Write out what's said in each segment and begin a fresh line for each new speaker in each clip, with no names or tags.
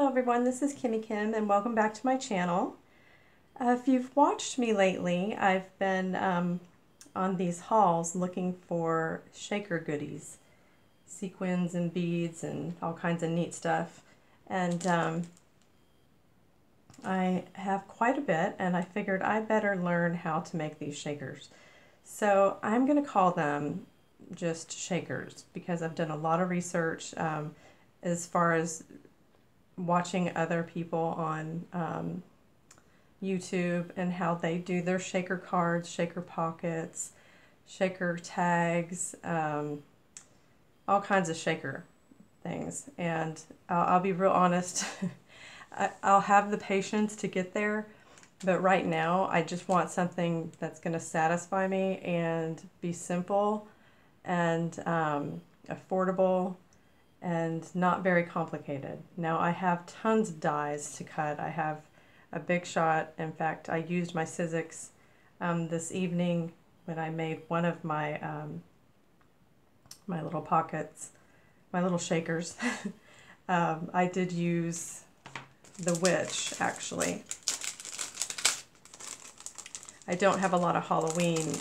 everyone, this is Kimmy Kim and welcome back to my channel. If you've watched me lately, I've been on these hauls looking for shaker goodies, sequins and beads and all kinds of neat stuff. And I have quite a bit, and I figured I better learn how to make these shakers. So I'm going to call them just shakers because I've done a lot of research as far as watching other people on YouTube and how they do their shaker cards, shaker pockets, shaker tags, all kinds of shaker things. And I'll be real honest, I'll have the patience to get there, but right now I just want something that's going to satisfy me and be simple and affordable and not very complicated. Now I have tons of dies to cut. I have a big shot. In fact, I used my Sizzix this evening when I made one of my my little pockets, my little shakers. I did use the witch, actually. I don't have a lot of Halloween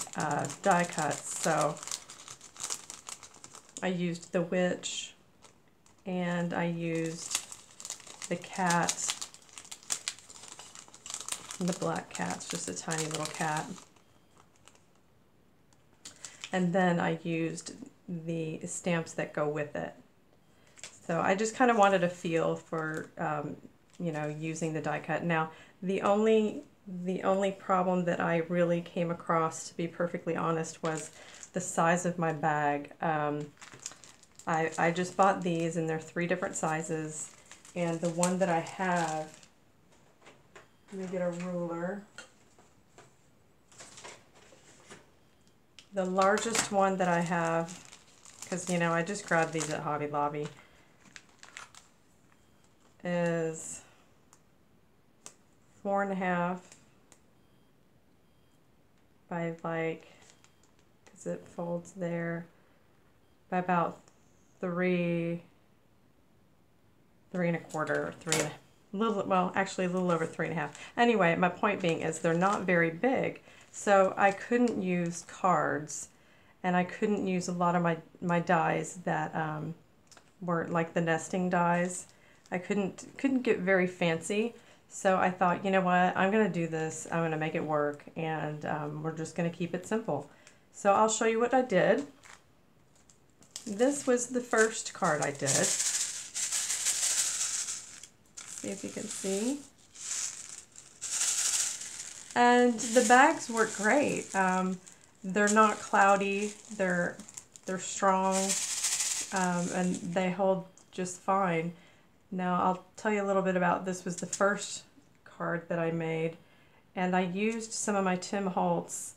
die cuts, so I used the witch and I used the cat. The black cat's just a tiny little cat. And then I used the stamps that go with it. So I just kind of wanted a feel for, you know, using the die cut. Now, the only problem that I really came across, to be perfectly honest, was the size of my bag. I just bought these, and they're 3 different sizes. And the one that I have, let me get a ruler. The largest one that I have, because, you know, I just grabbed these at Hobby Lobby, is 4.5 by, like, because it folds there, by about 3 3.25, actually a little over 3.5. Anyway, my point being is they're not very big, so I couldn't use cards, and I couldn't use a lot of my dies that weren't like the nesting dies. I couldn't get very fancy, so I thought, you know what, I'm gonna do this. I'm gonna make it work, and we're just gonna keep it simple. So I'll show you what I did. This was the first card I did. See if you can see. And the bags work great. They're not cloudy. They're strong, and they hold just fine. Now I'll tell you a little bit about this. Was the first card that I made, and I used some of my Tim Holtz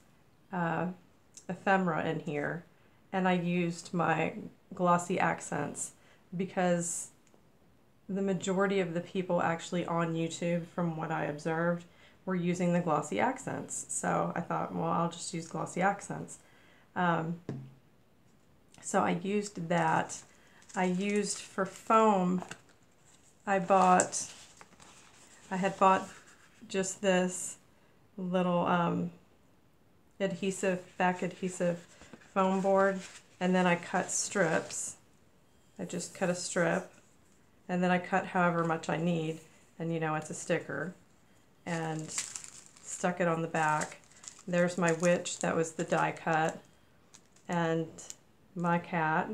ephemera in here, and I used my glossy accents because the majority of the people actually on YouTube, from what I observed, were using the glossy accents. So I thought, well, I'll just use glossy accents. So I used that. I used for foam, I had bought just this little back adhesive foam board, and then I cut strips. I just cut a strip, and then I cut however much I need, and you know, it's a sticker, and stuck it on the back. There's my witch, that was the die cut, and my cat.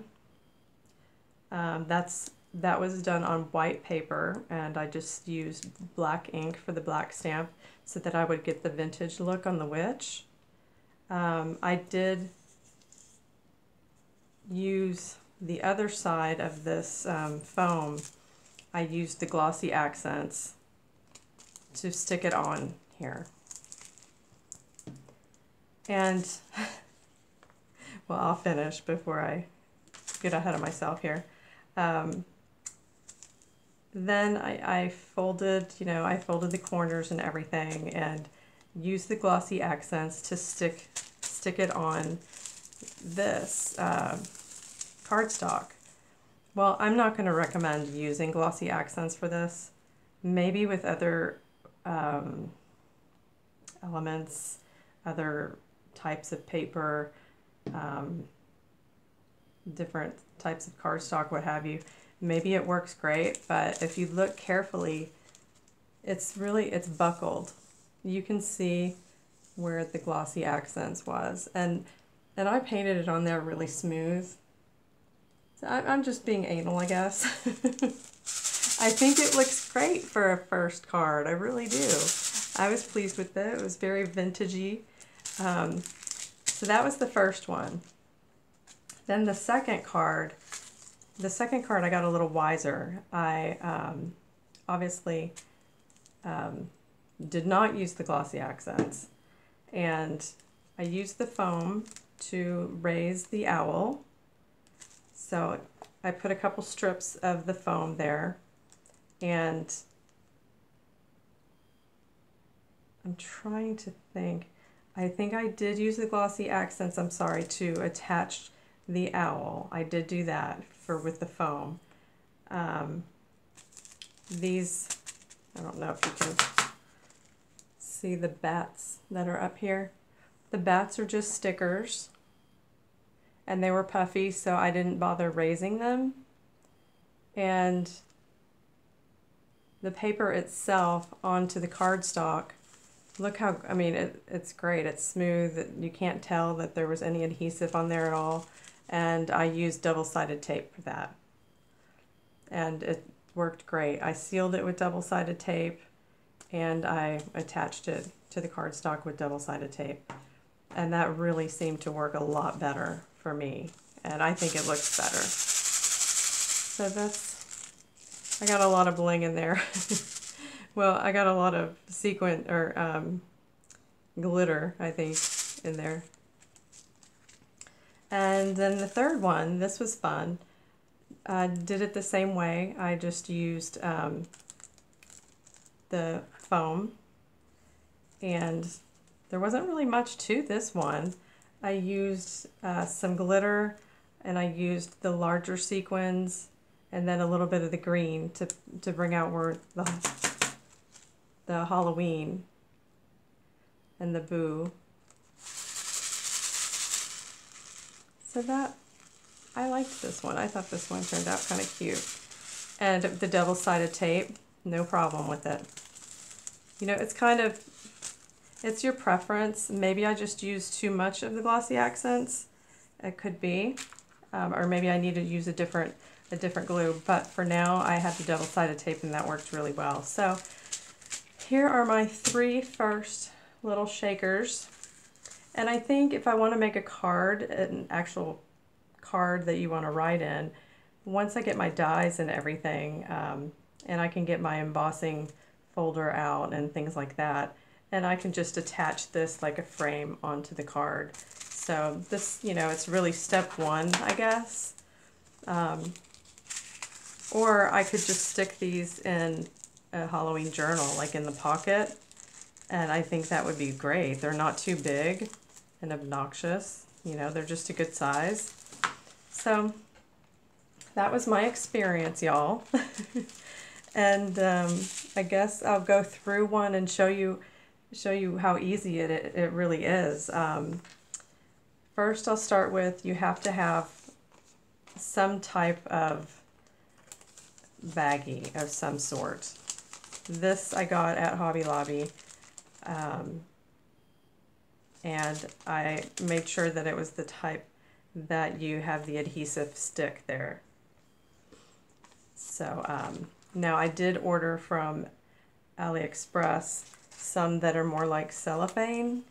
That was done on white paper, and I just used black ink for the black stamp so that I would get the vintage look on the witch. I did use the other side of this foam. I used the glossy accents to stick it on here. And, well, I'll finish before I get ahead of myself here. Then I folded, you know, I folded the corners and everything, and used the glossy accents to stick it on this cardstock. Well, I'm not going to recommend using glossy accents for this. maybe with other elements, other types of paper, um, different types of cardstock, what have you. Maybe it works great, but if you look carefully, it's buckled. You can see where the glossy accents was, and I painted it on there really smooth. So I'm just being anal, I guess. I think it looks great for a first card. I really do. I was pleased with it. It was very vintagey. So that was the first one. Then the second card I got a little wiser. I obviously did not use the glossy accents, and I used the foam to raise the owl. So I put a couple strips of the foam there, and I'm trying to think. I think I did use the glossy accents, I'm sorry, to attach the owl. I did do that with the foam. These, I don't know if you can see the bats that are up here. The bats are just stickers, and they were puffy, so I didn't bother raising them. And the paper itself onto the cardstock, look how, I mean, it's great. It's smooth. You can't tell that there was any adhesive on there at all. And I used double-sided tape for that. And it worked great. I sealed it with double-sided tape, and I attached it to the cardstock with double-sided tape. And that really seemed to work a lot better for me. And I think it looks better. So I got a lot of bling in there. Well, I got a lot of sequin or glitter, I think, in there. And then the third one, this was fun. I did it the same way. I just used the foam, and there wasn't really much to this one. I used some glitter, and I used the larger sequins, and then a little bit of the green to bring out where the Halloween and the boo. So I liked this one. I thought this one turned out kind of cute. And the double-sided tape, no problem with it. You know, it's your preference. Maybe I just used too much of the glossy accents. It could be. Or maybe I need to use a different glue. But for now, I had the double-sided tape, and that worked really well. So here are my 3 first little shakers. And I think if I want to make a card, an actual card that you want to write in, once I get my dies and everything, and I can get my embossing folder out and things like that, and I can just attach this like a frame onto the card. So this, you know, it's really step 1, I guess. Or I could just stick these in a Halloween journal, like in the pocket, and I think that would be great. They're not too big and obnoxious, you know, they're just a good size. So that was my experience, y'all. And I guess I'll go through one and show you how easy it really is. First, I'll start with, you have to have some type of baggie of some sort. This I got at Hobby Lobby. And I made sure that it was the type that you have the adhesive stick there. So now I did order from AliExpress some that are more like cellophane.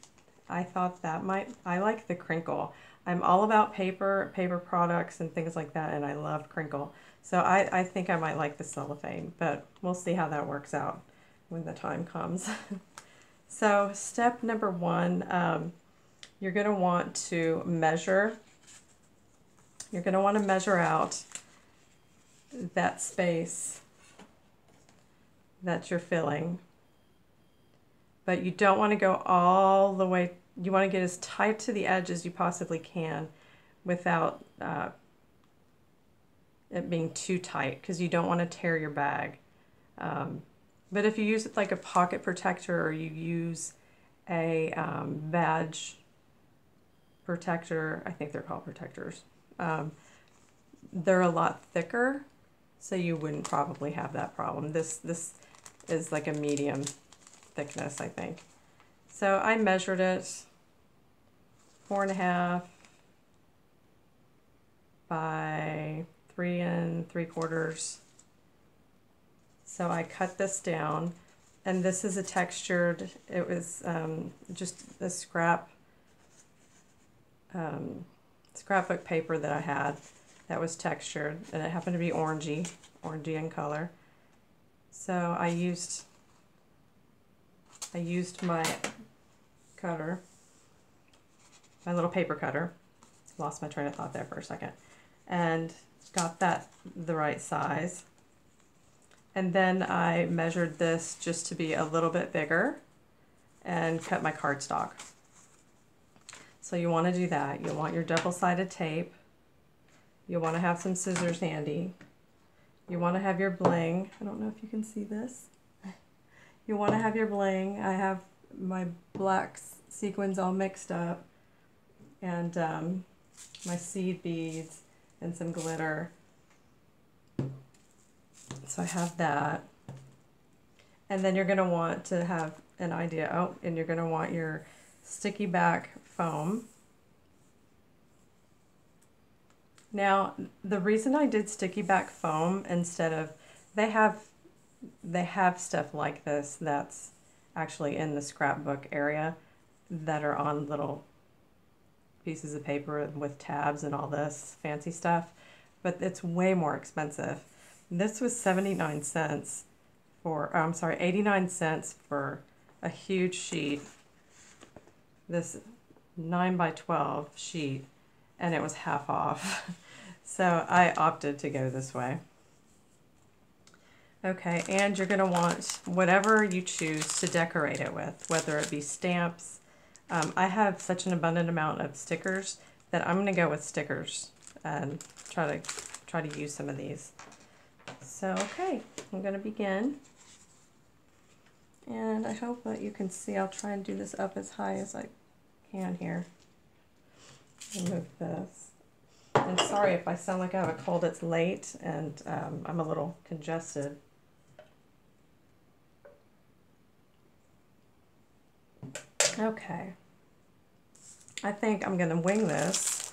I thought that I like the crinkle. I'm all about paper products and things like that, and I love crinkle. So I think I might like the cellophane, but we'll see how that works out when the time comes. So step number 1, you're going to want to measure. You're going to want to measure out that space that you're filling. But you don't want to go all the way. You want to get as tight to the edge as you possibly can without it being too tight, because you don't want to tear your bag. But if you use it like a pocket protector, or you use a badge protector, I think they're called protectors, they're a lot thicker, so you wouldn't probably have that problem. This is like a medium thickness, I think. So I measured it 4.5 by 3 3/4. So I cut this down, and this is a textured, it was just a scrapbook paper that I had that was textured, and it happened to be orangey in color. So I used my cutter, my little paper cutter. Lost my train of thought there for a second. And got that the right size. And then I measured this just to be a little bit bigger and cut my cardstock. So you want to do that. You'll want your double-sided tape. You'll want to have some scissors handy. You want to have your bling. I don't know if you can see this. You want to have your bling. I have my black sequins all mixed up, and my seed beads and some glitter. So I have that. And then you're going to want to have an idea. Oh, and you're going to want your sticky back foam. Now, the reason I did sticky back foam instead of, they have stuff like this that's actually in the scrapbook area that are on little pieces of paper with tabs and all this fancy stuff, but it's way more expensive. This was 79 cents for, I'm sorry, 89 cents for a huge sheet, this 9 by 12 sheet, and it was half off. So I opted to go this way. Okay, and you're going to want whatever you choose to decorate it with, whether it be stamps. I have such an abundant amount of stickers that I'm going to go with stickers and try to use some of these. So, okay, I'm going to begin. And I hope that you can see. I'll try and do this up as high as I can here. Remove this. And sorry if I sound like I have a cold. It's late and I'm a little congested. Okay. I think I'm going to wing this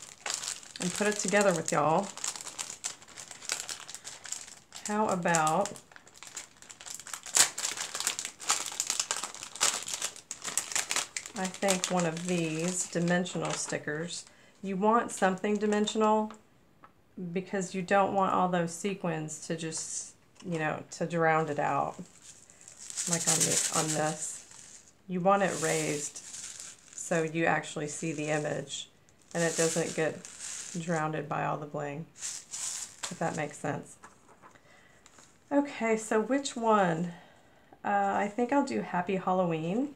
and put it together with y'all. How about I think one of these dimensional stickers. You want something dimensional because you don't want all those sequins to just, you know, to drown it out. Like on this. You want it raised so you actually see the image and it doesn't get drowned by all the bling, if that makes sense. Okay, so which one? I think I'll do Happy Halloween.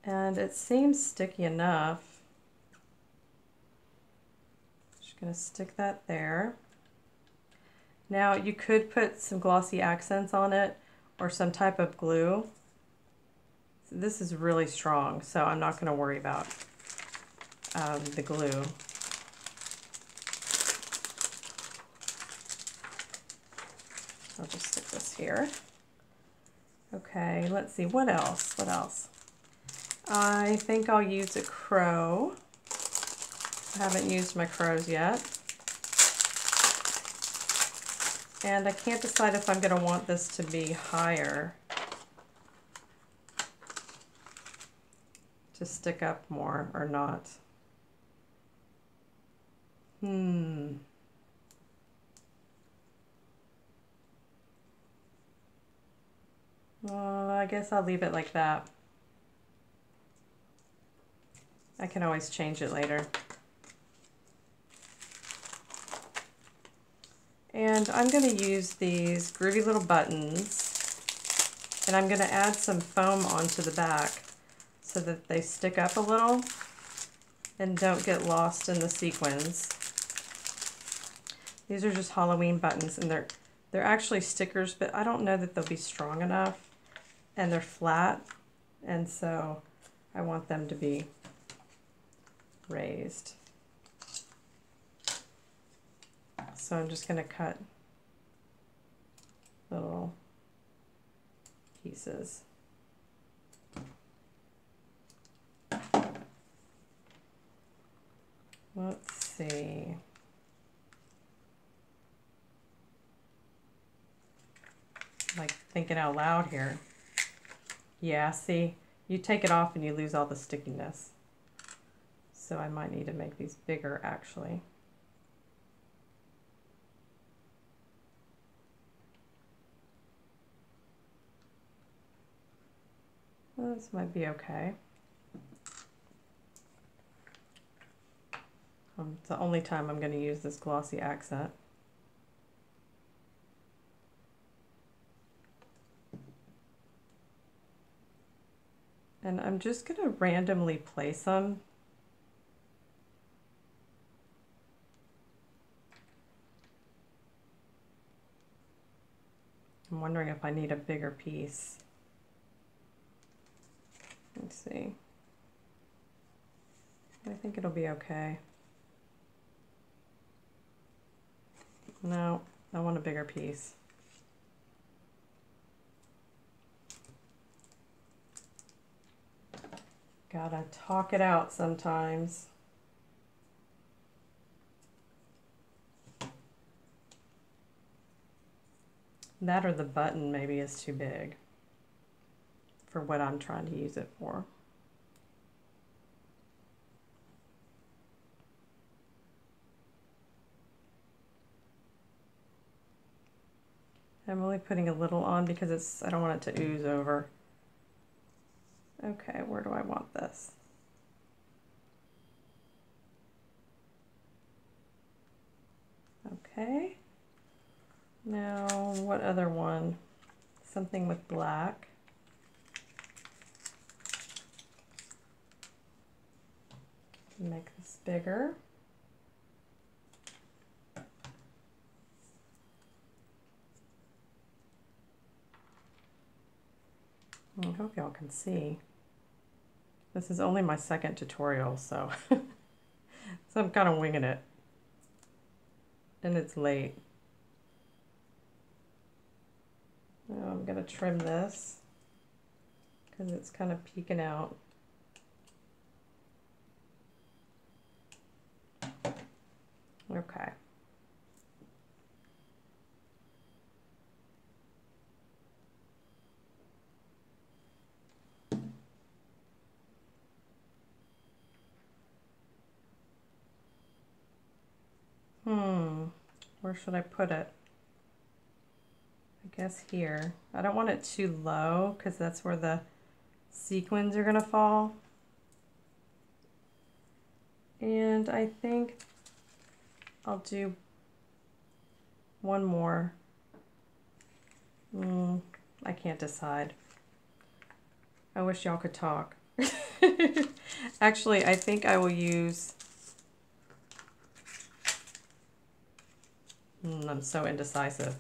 And it seems sticky enough. Just gonna stick that there. Now you could put some glossy accents on it or some type of glue. This is really strong, so I'm not gonna worry about the glue. I'll just stick this here. Okay, let's see, what else? What else? I think I'll use a crow. I haven't used my crows yet. And I can't decide if I'm going to want this to be higher to stick up more or not. I guess I'll leave it like that. I can always change it later. And I'm going to use these groovy little buttons, and I'm going to add some foam onto the back so that they stick up a little and don't get lost in the sequins. These are just Halloween buttons, and They're actually stickers, but I don't know that they'll be strong enough, and they're flat, and so I want them to be raised. So I'm just going to cut little pieces. Let's see. Like thinking out loud here. Yeah, see, you take it off and you lose all the stickiness. So I might need to make these bigger actually. Well, this might be okay. It's the only time I'm going to use this glossy accent. And I'm just going to randomly place them. I'm wondering if I need a bigger piece. Let's see. I think it'll be okay. No, I want a bigger piece. Gotta talk it out sometimes. That or the button maybe is too big for what I'm trying to use it for. I'm only putting a little on because I don't want it to ooze over. Okay, where do I want this? Okay. Now, what other one? Something with black. Make this bigger. I hope y'all can see. This is only my second tutorial, so so I'm kind of winging it. And it's late. Now I'm going to trim this because it's kind of peeking out. Okay. Where should I put it? I guess here. I don't want it too low because that's where the sequins are going to fall. And I think I'll do one more. I can't decide. I wish y'all could talk. Actually, I think I will use... I'm so indecisive.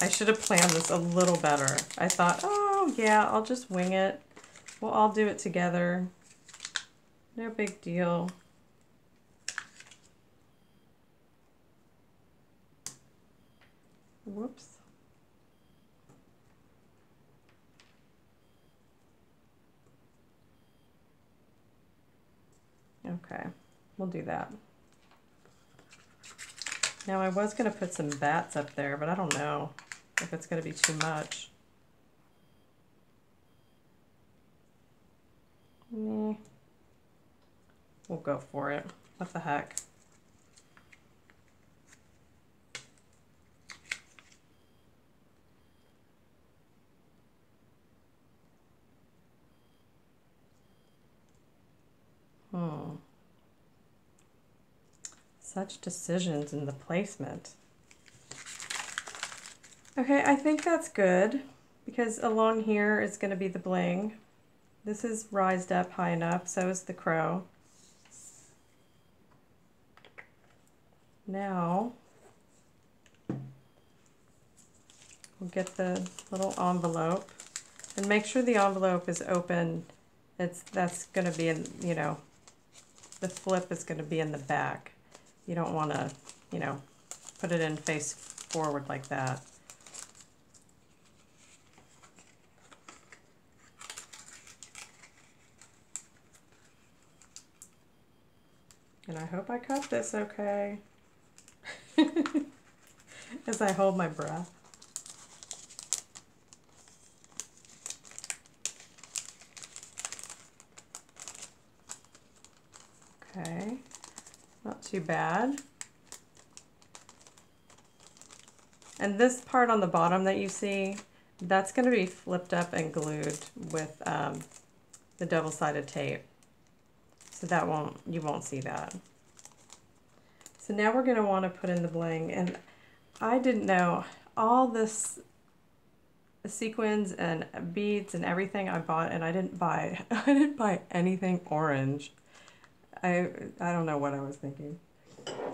I should have planned this a little better. I thought, oh yeah, I'll just wing it. We'll all do it together. No big deal. Whoops. Okay, we'll do that. Now I was going to put some bats up there, but I don't know if it's going to be too much. We'll go for it. What the heck? Such decisions in the placement. Okay, I think that's good because along here is going to be the bling. This is rised up high enough, so is the crow. Now, we'll get the little envelope and make sure the envelope is open. That's going to be in, you know, the flip is going to be in the back. You don't want to, you know, put it in face forward like that. And I hope I cut this okay as I hold my breath. Okay, not too bad. And this part on the bottom that you see, that's going to be flipped up and glued with the double-sided tape. So that you won't see that. So now we're going to want to put in the bling, and I didn't know all this sequins and beads and everything I bought, and I didn't buy anything orange. I don't know what I was thinking.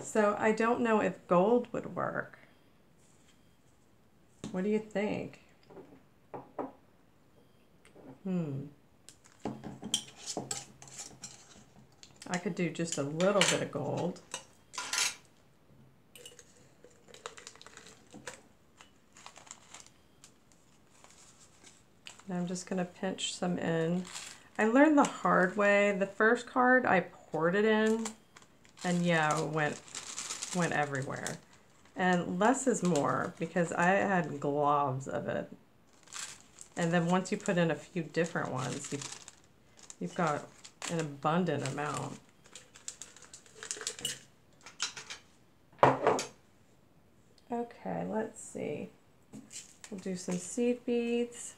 So I don't know if gold would work. What do you think? I could do just a little bit of gold. And I'm just going to pinch some in. I learned the hard way. The first card I poured it in, and yeah, it went everywhere. And less is more, because I had globs of it. And then once you put in a few different ones, you've got an abundant amount. Okay, let's see. We'll do some seed beads.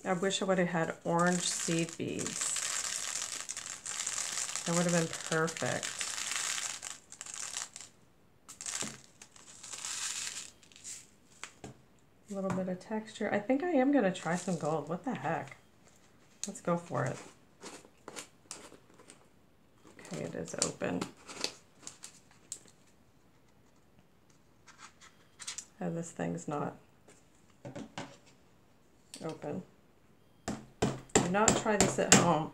I wish I would have had orange seed beads. That would have been perfect. A little bit of texture. I think I am going to try some gold. What the heck? Let's go for it. Okay, it is open. Oh, this thing's not open. Do not try this at home.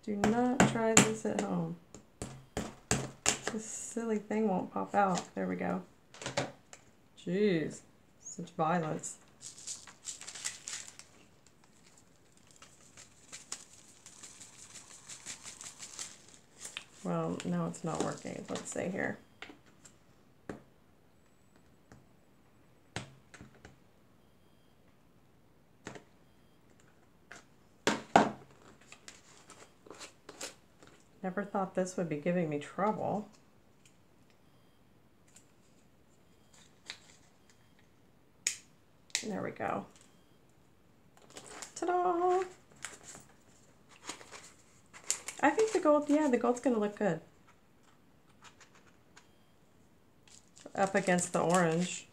Do not try this at home. This silly thing won't pop out. There we go. Jeez, such violence. Well, no, it's not working. Let's see here. Never thought this would be giving me trouble. There we go. Ta-da! I think the gold, yeah, the gold's gonna look good. Up against the orange.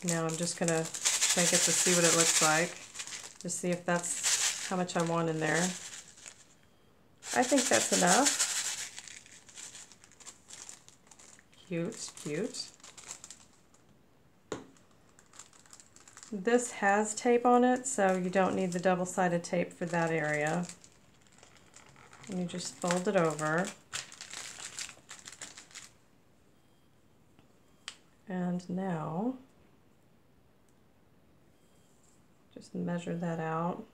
Now I'm just gonna shake it to see what it looks like. To see if that's how much I want in there. I think that's enough. Cute, cute. This has tape on it, so you don't need the double-sided tape for that area. And you just fold it over. And now, just measure that out.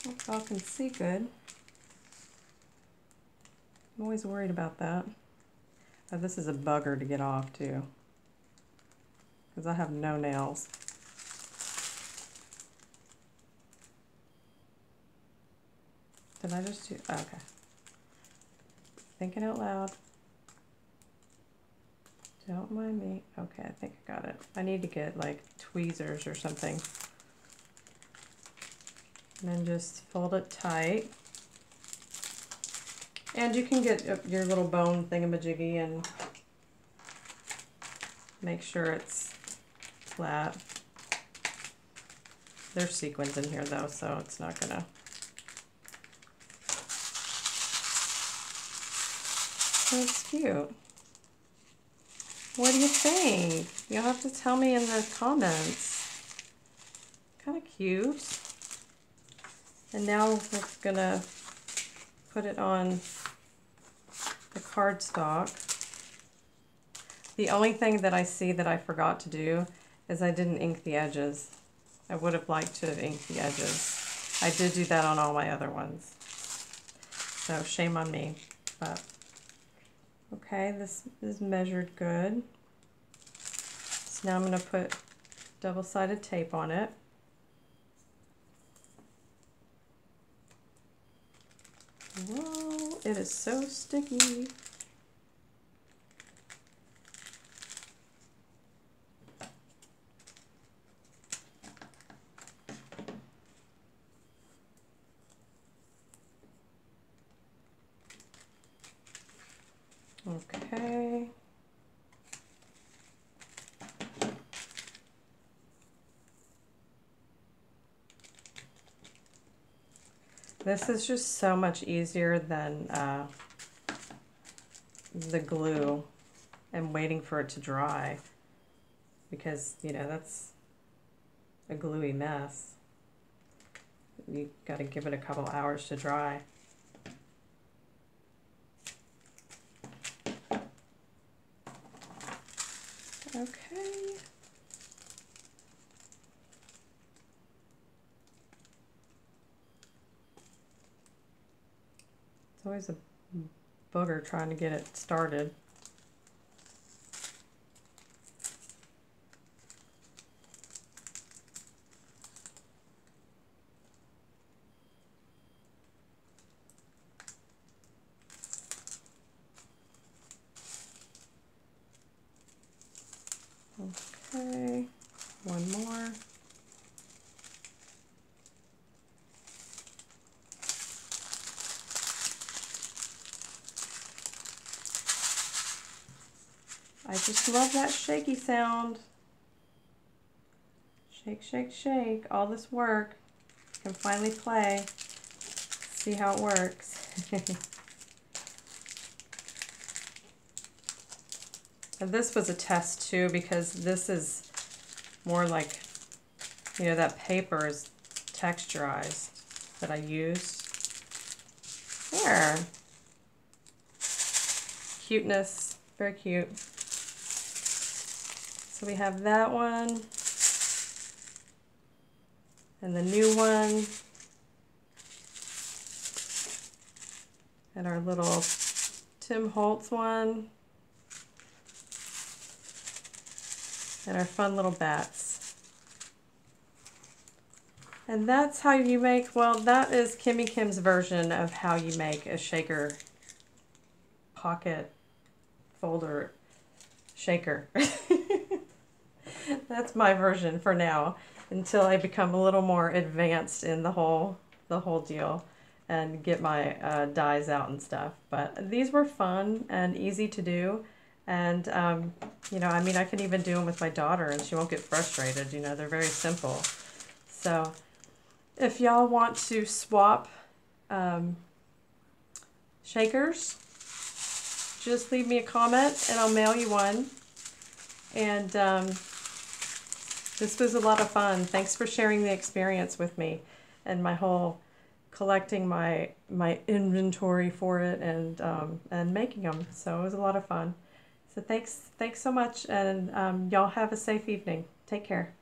Hope y'all can see good. I'm always worried about that. Oh, this is a bugger to get off too, because I have no nails. Did I just do, okay. Thinking out loud. Don't mind me. Okay, I think I got it. I need to get like tweezers or something. And then just fold it tight. And you can get your little bone thingamajiggy and make sure it's flat. There's sequins in here though, so it's not gonna. That's cute. What do you think? You'll have to tell me in the comments. Kind of cute. And now we're gonna put it on the cardstock. The only thing that I see that I forgot to do is I didn't ink the edges. I would have liked to have inked the edges. I did do that on all my other ones. So shame on me. But okay, this is measured good. So now I'm going to put double-sided tape on it. Whoa, it is so sticky. Okay. This is just so much easier than the glue and waiting for it to dry, because, you know, that's a gluey mess. You got to give it a couple hours to dry. Okay. It's always a booger trying to get it started. Okay, one more. I just love that shaky sound. Shake, shake, shake. All this work can finally play. See how it works. And this was a test too, because this is more like, you know, that paper is texturized that I used. There. Cuteness. Very cute. So we have that one. And the new one. And our little Tim Holtz one. And our fun little bats. And that's how you make, well, that is Kimmy Kim's version of how you make a shaker pocket folder shaker. That's my version for now, until I become a little more advanced in the whole deal and get my dies out and stuff. But these were fun and easy to do. And, you know, I mean, I can even do them with my daughter and she won't get frustrated. You know, they're very simple. So if y'all want to swap shakers, just leave me a comment and I'll mail you one. And this was a lot of fun. Thanks for sharing the experience with me and my whole collecting my inventory for it and making them. So it was a lot of fun. So thanks so much, and y'all have a safe evening. Take care.